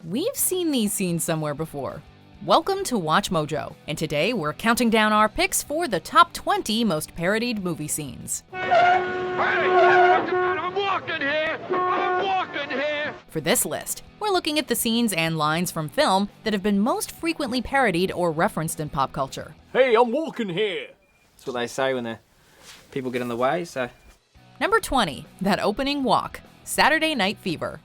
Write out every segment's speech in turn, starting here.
We've seen these scenes somewhere before. Welcome to Watch Mojo, and today we're counting down our picks for the top 20 most parodied movie scenes. I'm walking here! I'm walking here! For this list, we're looking at the scenes and lines from film that have been most frequently parodied or referenced in pop culture. Hey, I'm walking here! That's what they say when the people get in the way, so... Number 20, that opening walk, Saturday Night Fever.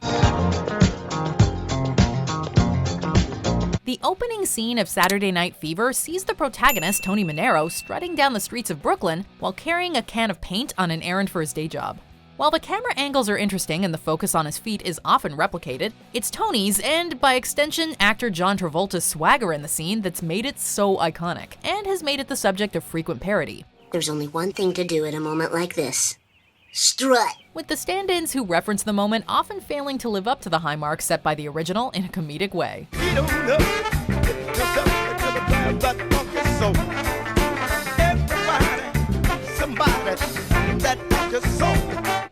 The opening scene of Saturday Night Fever sees the protagonist, Tony Manero, strutting down the streets of Brooklyn while carrying a can of paint on an errand for his day job. While the camera angles are interesting and the focus on his feet is often replicated, it's Tony's, and by extension, actor John Travolta's swagger in the scene that's made it so iconic, and has made it the subject of frequent parody. There's only one thing to do at a moment like this. Strut! With the stand-ins who reference the moment often failing to live up to the high mark set by the original in a comedic way.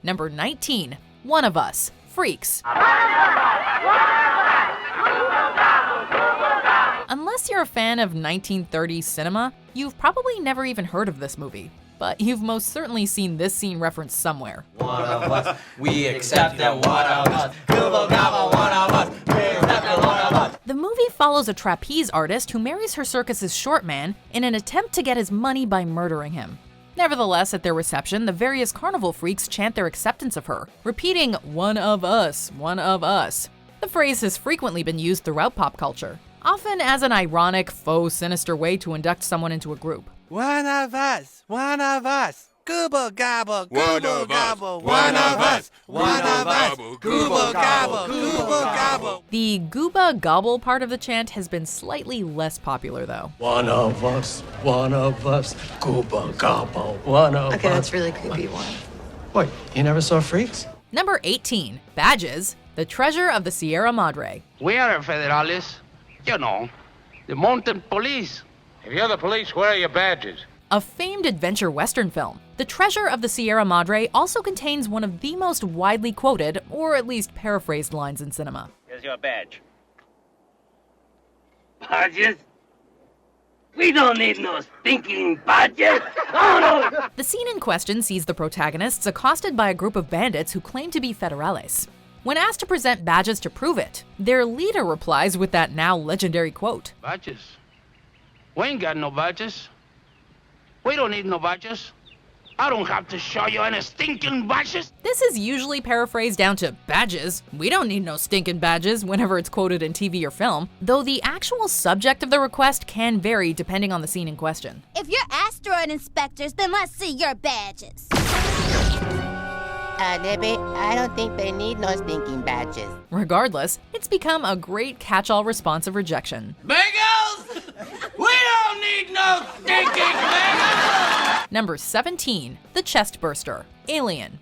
Number 19, One of Us, Freaks. Unless you're a fan of 1930s cinema, you've probably never even heard of this movie. But you've most certainly seen this scene referenced somewhere. One of us, we accept that one of us. Google gobble, one of us, we accept that one of us. The movie follows a trapeze artist who marries her circus's short man in an attempt to get his money by murdering him. Nevertheless, at their reception, the various carnival freaks chant their acceptance of her, repeating, "One of us, one of us." The phrase has frequently been used throughout pop culture, often as an ironic, faux, sinister way to induct someone into a group. One of us, one of us. Google gobble, google gobble, one of us, one of us. Google gobble, google gobble. The gooba gobble part of the chant has been slightly less popular though. One of us, gooba gobble, one of us. Okay, that's really creepy one. Wait, you never saw Freaks? Number 18, Badges, the treasure of the Sierra Madre. We are federales. You know, the mountain police. If you're the police, where are your badges? A famed adventure western film, The Treasure of the Sierra Madre also contains one of the most widely quoted, or at least paraphrased lines in cinema. Here's your badge. Badges? We don't need no stinking badges! Oh, no! The scene in question sees the protagonists accosted by a group of bandits who claim to be federales. When asked to present badges to prove it, their leader replies with that now legendary quote. Badges? We ain't got no badges. We don't need no badges. I don't have to show you any stinking badges. This is usually paraphrased down to badges. We don't need no stinking badges whenever it's quoted in TV or film, though the actual subject of the request can vary depending on the scene in question. If you're asteroid inspectors, then let's see your badges. Libby, I don't think they need no stinking badges. Regardless, it's become a great catch-all response of rejection. Bagels! We don't need no stinking bagels! Number 17, the chestburster, Alien.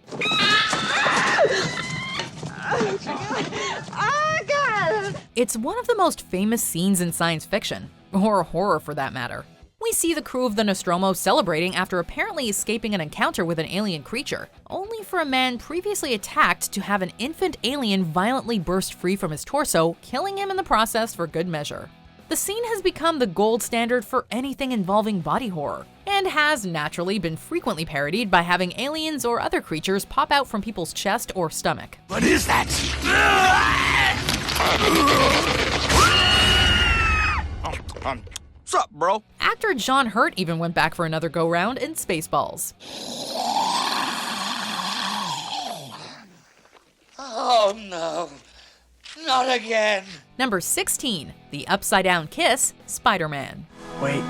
Oh, God! It's one of the most famous scenes in science fiction, or horror for that matter. We see the crew of the Nostromo celebrating after apparently escaping an encounter with an alien creature, only for a man previously attacked to have an infant alien violently burst free from his torso, killing him in the process for good measure. The scene has become the gold standard for anything involving body horror, and has naturally been frequently parodied by having aliens or other creatures pop out from people's chest or stomach. What is that? What's up, bro? Actor John Hurt even went back for another go-round in Spaceballs. Oh, no. Not again. Number 16, the upside-down kiss, Spider-Man. Wait.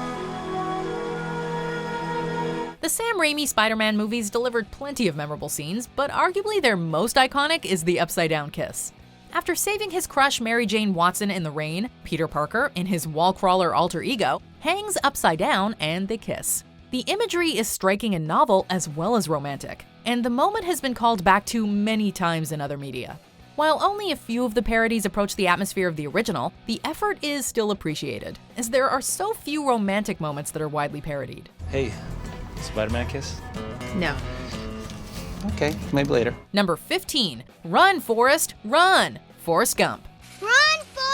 The Sam Raimi Spider-Man movies delivered plenty of memorable scenes, but arguably their most iconic is the upside-down kiss. After saving his crush Mary Jane Watson in the rain, Peter Parker, in his wall crawler alter ego, hangs upside down and they kiss. The imagery is striking and novel as well as romantic, and the moment has been called back to many times in other media. While only a few of the parodies approach the atmosphere of the original, the effort is still appreciated, as there are so few romantic moments that are widely parodied. Hey, Spider-Man kiss? No. Okay, maybe later. Number 15, Run, Forrest, Run! Forrest Gump. Run, Forrest!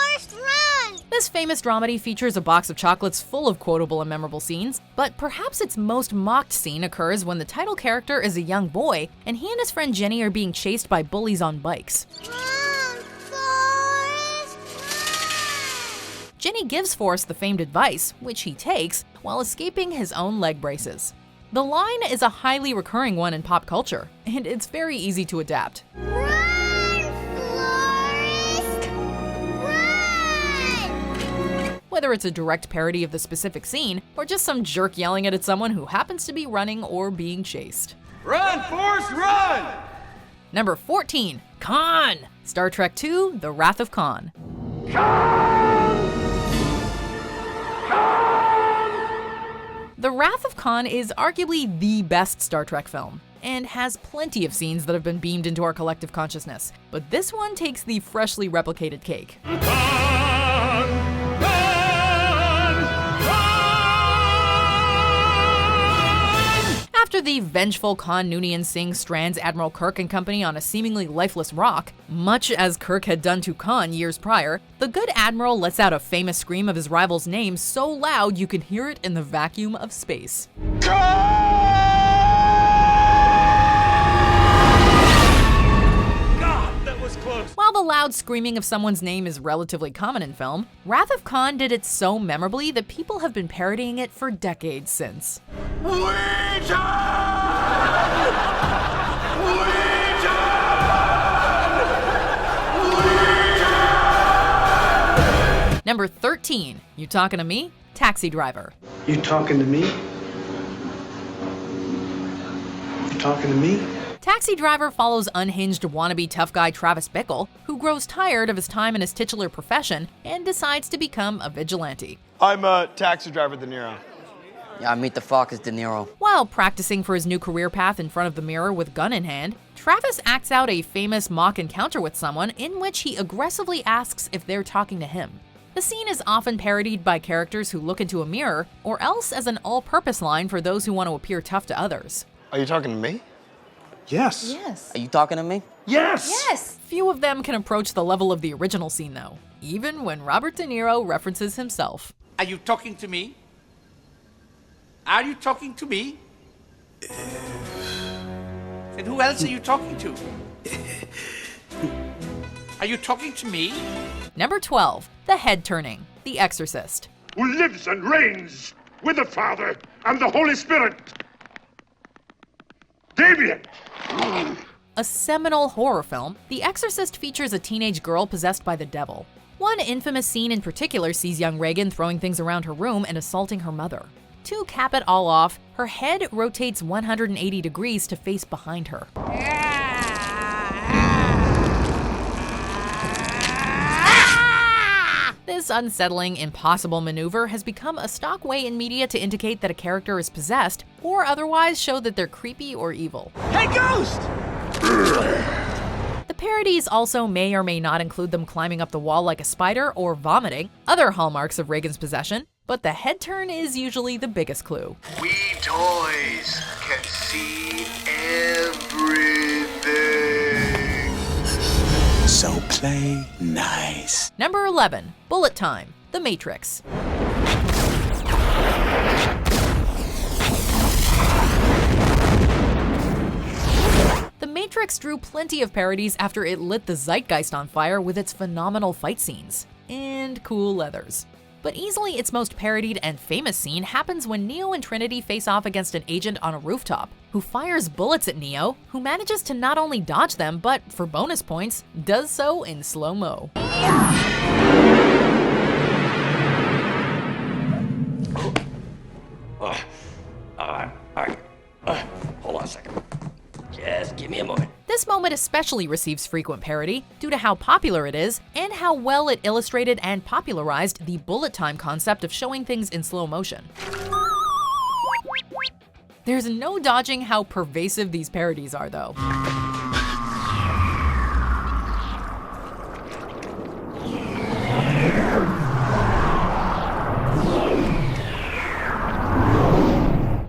This famous dramedy features a box of chocolates full of quotable and memorable scenes, but perhaps its most mocked scene occurs when the title character is a young boy and he and his friend Jenny are being chased by bullies on bikes. Run, Forrest, run! Jenny gives Forrest the famed advice, which he takes, while escaping his own leg braces. The line is a highly recurring one in pop culture, and it's very easy to adapt. Run, Forrest, run! Whether it's a direct parody of the specific scene, or just some jerk yelling it at someone who happens to be running or being chased. Run, Forrest, run! Number 14, Khan! Star Trek II: The Wrath of Khan. The Wrath of Khan is arguably the best Star Trek film, and has plenty of scenes that have been beamed into our collective consciousness, but this one takes the freshly replicated cake. After the vengeful Khan Noonien Singh strands Admiral Kirk and company on a seemingly lifeless rock, much as Kirk had done to Khan years prior, the good Admiral lets out a famous scream of his rival's name so loud you can hear it in the vacuum of space. While the loud screaming of someone's name is relatively common in film, Wrath of Khan did it so memorably that people have been parodying it for decades since. Number 13, You Talking to Me? Taxi Driver. You talking to me? You talking to me? Taxi Driver follows unhinged wannabe tough guy Travis Bickle, who grows tired of his time in his titular profession and decides to become a vigilante. I'm a taxi driver, De Niro. Yeah, meet the fuck is De Niro. While practicing for his new career path in front of the mirror with gun in hand, Travis acts out a famous mock encounter with someone in which he aggressively asks if they're talking to him. The scene is often parodied by characters who look into a mirror, or else as an all-purpose line for those who want to appear tough to others. Are you talking to me? Yes. Yes. Are you talking to me? Yes. Yes. Few of them can approach the level of the original scene though, even when Robert De Niro references himself. Are you talking to me? Are you talking to me? And who else are you talking to? Are you talking to me? Number 12, The Head Turning, The Exorcist. Who lives and reigns with the Father and the Holy Spirit. Damien! A seminal horror film, The Exorcist features a teenage girl possessed by the devil. One infamous scene in particular sees young Regan throwing things around her room and assaulting her mother. To cap it all off, her head rotates 180 degrees to face behind her. This unsettling, impossible maneuver has become a stock way in media to indicate that a character is possessed, or otherwise show that they're creepy or evil. Hey, ghost! The parodies also may or may not include them climbing up the wall like a spider or vomiting, other hallmarks of Regan's possession, but the head turn is usually the biggest clue. We toys can see everything. So play nice. Number 11, Bullet Time, The Matrix. The Matrix drew plenty of parodies after it lit the zeitgeist on fire with its phenomenal fight scenes and cool leathers. But easily its most parodied and famous scene happens when Neo and Trinity face off against an agent on a rooftop, who fires bullets at Neo, who manages to not only dodge them, but for bonus points, does so in slow-mo. Hold on a second. Just give me a moment. This moment especially receives frequent parody due to how popular it is and how well it illustrated and popularized the bullet time concept of showing things in slow motion. There's no dodging how pervasive these parodies are, though.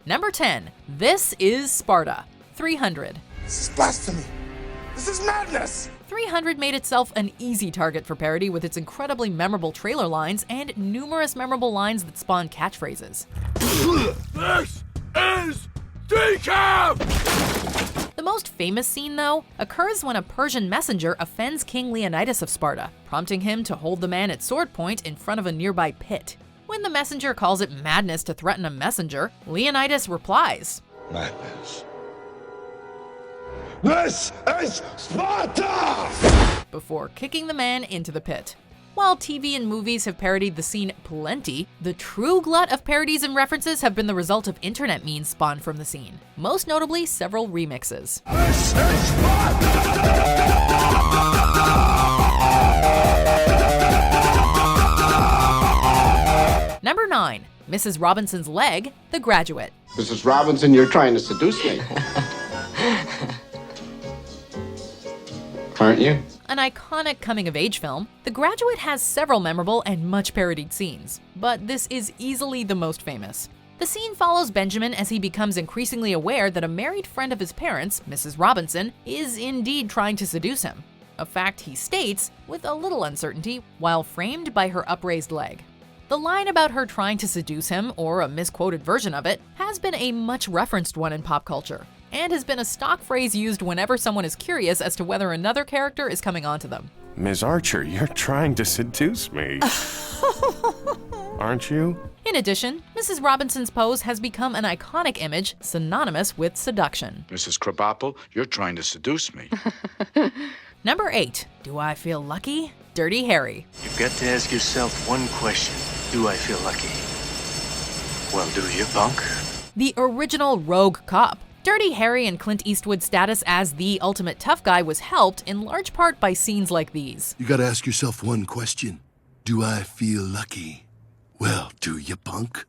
Number 10, This Is Sparta, 300. This is blasphemy. This is madness. 300 made itself an easy target for parody with its incredibly memorable trailer lines and numerous memorable lines that spawn catchphrases. This is decaf! The most famous scene, though, occurs when a Persian messenger offends King Leonidas of Sparta, prompting him to hold the man at sword point in front of a nearby pit. When the messenger calls it madness to threaten a messenger, Leonidas replies, Madness. This is Sparta! before kicking the man into the pit. While TV and movies have parodied the scene plenty, the true glut of parodies and references have been the result of internet memes spawned from the scene, most notably several remixes. This is Sparta! Number 9. Mrs. Robinson's leg, The Graduate. Mrs. Robinson, you're trying to seduce me. Aren't you? An iconic coming-of-age film, The Graduate has several memorable and much parodied scenes, but this is easily the most famous. The scene follows Benjamin as he becomes increasingly aware that a married friend of his parents, Mrs. Robinson, is indeed trying to seduce him, a fact he states with a little uncertainty while framed by her upraised leg. The line about her trying to seduce him, or a misquoted version of it, has been a much referenced one in pop culture, and has been a stock phrase used whenever someone is curious as to whether another character is coming onto them. Ms. Archer, you're trying to seduce me. Aren't you? In addition, Mrs. Robinson's pose has become an iconic image synonymous with seduction. Mrs. Krabappel, you're trying to seduce me. Number 8. Do I feel lucky? Dirty Harry. You've got to ask yourself one question. Do I feel lucky? Well, do you, punk? The original rogue cop. Dirty Harry and Clint Eastwood's status as the ultimate tough guy was helped in large part by scenes like these. You gotta ask yourself one question. Do I feel lucky? Well, do you, punk?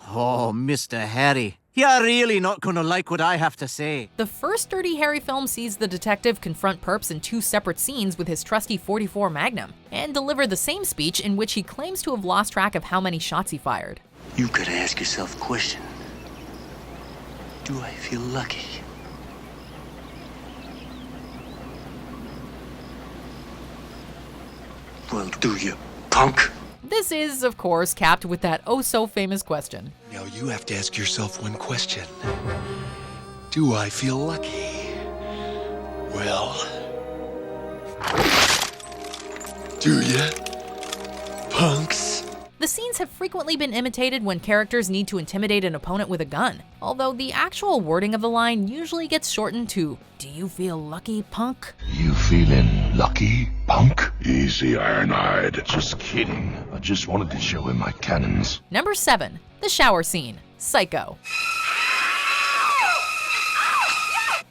Oh, Mr. Harry, you're really not gonna like what I have to say. The first Dirty Harry film sees the detective confront perps in 2 separate scenes with his trusty .44 Magnum, and deliver the same speech in which he claims to have lost track of how many shots he fired. You've got to ask yourself a question. Do I feel lucky? Well, do you, punk? This is, of course, capped with that oh-so-famous question. Now you have to ask yourself one question. Do I feel lucky? Well, do ya, punks? The scenes have frequently been imitated when characters need to intimidate an opponent with a gun, although the actual wording of the line usually gets shortened to, "Do you feel lucky, punk?" You feeling lucky, punk? Easy, Ironhide. Just kidding. I just wanted to show him my cannons. Number 7. The shower scene, Psycho.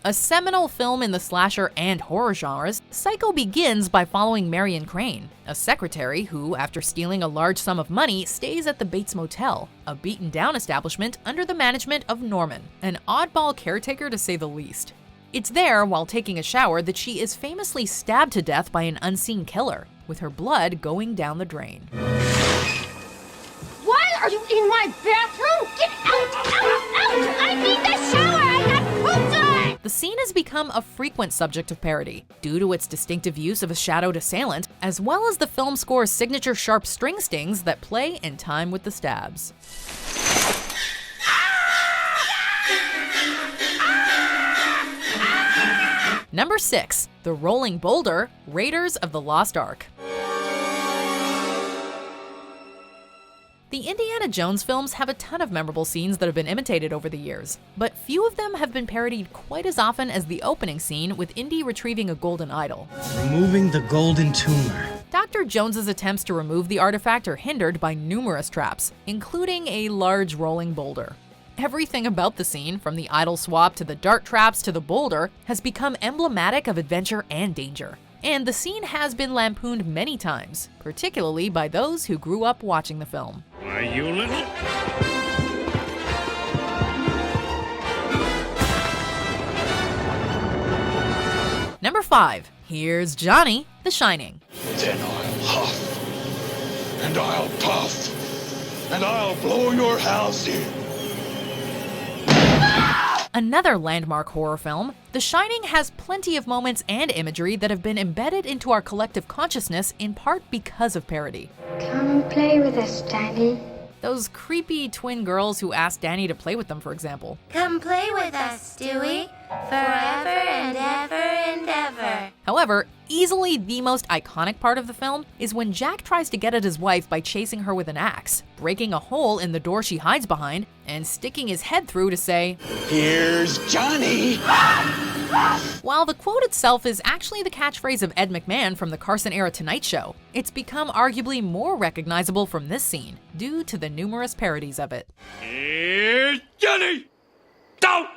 A seminal film in the slasher and horror genres, Psycho begins by following Marion Crane, a secretary who, after stealing a large sum of money, stays at the Bates Motel, a beaten-down establishment under the management of Norman, an oddball caretaker to say the least. It's there, while taking a shower, that she is famously stabbed to death by an unseen killer, with her blood going down the drain. Why are you in my bathroom? Get out! Out! I need the shower! I got poop today! The scene has become a frequent subject of parody, due to its distinctive use of a shadowed assailant, as well as the film score's signature sharp string stings that play in time with the stabs. Number 6. The Rolling Boulder, Raiders of the Lost Ark. The Indiana Jones films have a ton of memorable scenes that have been imitated over the years, but few of them have been parodied quite as often as the opening scene with Indy retrieving a golden idol. Removing the golden tumor. Dr. Jones's attempts to remove the artifact are hindered by numerous traps, including a large rolling boulder. Everything about the scene, from the idol swap to the dart traps to the boulder, has become emblematic of adventure and danger. And the scene has been lampooned many times, particularly by those who grew up watching the film. Why, you little... Number 5. Here's Johnny, The Shining. Then I'll huff, and I'll puff, and I'll blow your house in. Another landmark horror film, The Shining has plenty of moments and imagery that have been embedded into our collective consciousness in part because of parody. Come play with us, Danny. Those creepy twin girls who ask Danny to play with them, for example. Come play with us, Stewie, forever and ever and ever. However, easily the most iconic part of the film is when Jack tries to get at his wife by chasing her with an axe, breaking a hole in the door she hides behind, and sticking his head through to say, "Here's Johnny!" While the quote itself is actually the catchphrase of Ed McMahon from the Carson-era Tonight Show, it's become arguably more recognizable from this scene, due to the numerous parodies of it. Here's Johnny! Don't!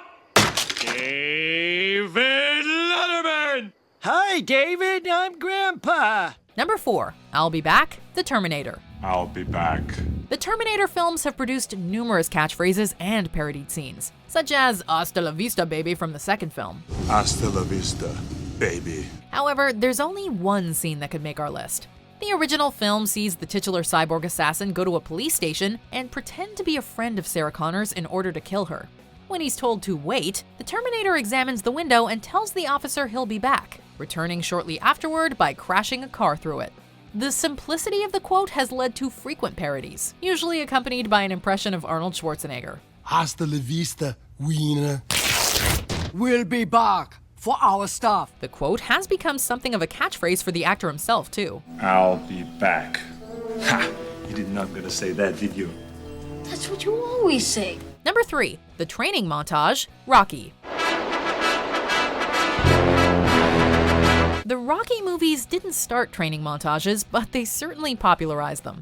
David Letterman! Hi, David. I'm Grandpa. Number 4, I'll Be Back, The Terminator. I'll be back. The Terminator films have produced numerous catchphrases and parodied scenes, such as "Hasta la vista, baby" from the second film. Hasta la vista, baby. However, there's only one scene that could make our list. The original film sees the titular cyborg assassin go to a police station and pretend to be a friend of Sarah Connor's in order to kill her. When he's told to wait, the Terminator examines the window and tells the officer he'll be back, returning shortly afterward by crashing a car through it. The simplicity of the quote has led to frequent parodies, usually accompanied by an impression of Arnold Schwarzenegger. Hasta la vista, wiener. We'll be back for our stuff. The quote has become something of a catchphrase for the actor himself, too. I'll be back. Ha! You did not gonna say that, did you? That's what you always say. Number 3, the training montage, Rocky. The Rocky movies didn't start training montages, but they certainly popularized them.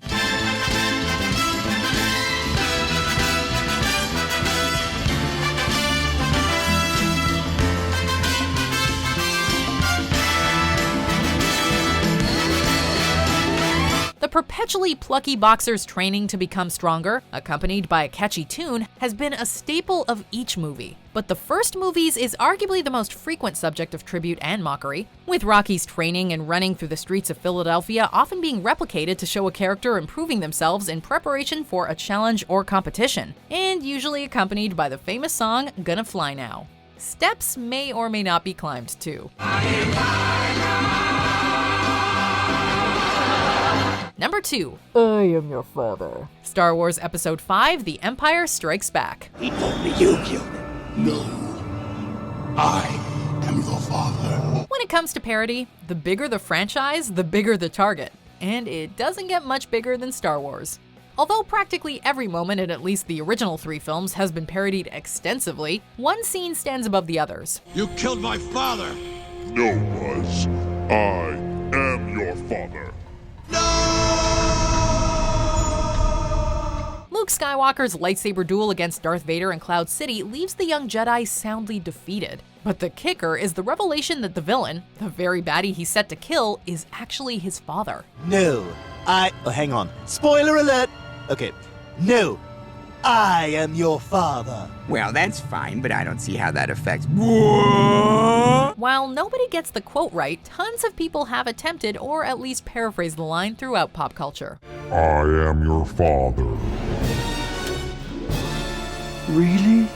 The perpetually plucky boxer's training to become stronger, accompanied by a catchy tune, has been a staple of each movie. But the first movies is arguably the most frequent subject of tribute and mockery, with Rocky's training and running through the streets of Philadelphia often being replicated to show a character improving themselves in preparation for a challenge or competition, and usually accompanied by the famous song "Gonna Fly Now." Steps may or may not be climbed too. Number 2, I Am Your Father. Star Wars Episode 5, The Empire Strikes Back. He told me you killed him. No. I am your father. When it comes to parody, the bigger the franchise, the bigger the target. And it doesn't get much bigger than Star Wars. Although practically every moment in at least the original 3 films has been parodied extensively, one scene stands above the others. You killed my father. No, Buzz. I am your father. Luke Skywalker's lightsaber duel against Darth Vader in Cloud City leaves the young Jedi soundly defeated. But the kicker is the revelation that the villain, the very baddie he's set to kill, is actually his father. No, oh, hang on. Spoiler alert! Okay, no, I am your father. Well, that's fine, but I don't see how that affects. While nobody gets the quote right, tons of people have attempted or at least paraphrased the line throughout pop culture. I am your father. Really?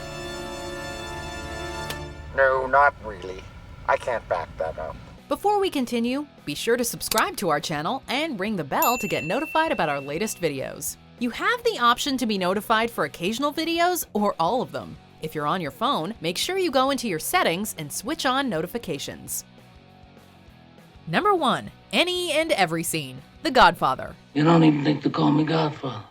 No, not really. I can't back that up. Before we continue, be sure to subscribe to our channel and ring the bell to get notified about our latest videos. You have the option to be notified for occasional videos or all of them. If you're on your phone, make sure you go into your settings and switch on notifications. Number 1, any and every scene, The Godfather. You don't even think to call me Godfather.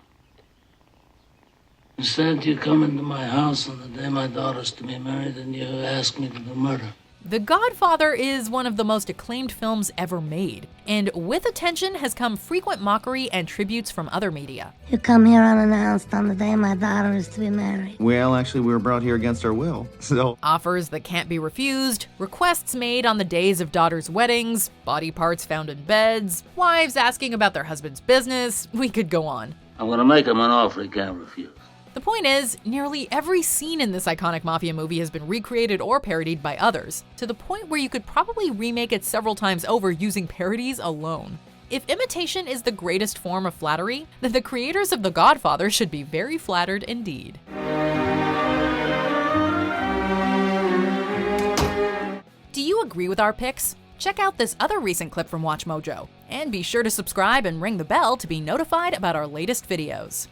Instead, you come into my house on the day my daughter's to be married and you ask me to do murder. The Godfather is one of the most acclaimed films ever made, and with attention has come frequent mockery and tributes from other media. You come here unannounced on the day my daughter is to be married. Well, actually, we were brought here against our will, so... Offers that can't be refused, requests made on the days of daughters' weddings, body parts found in beds, wives asking about their husband's business, we could go on. I'm gonna make him an offer he can't refuse. The point is, nearly every scene in this iconic mafia movie has been recreated or parodied by others, to the point where you could probably remake it several times over using parodies alone. If imitation is the greatest form of flattery, then the creators of The Godfather should be very flattered indeed. agree with our picks? Check out this other recent clip from WatchMojo, and be sure to subscribe and ring the bell to be notified about our latest videos.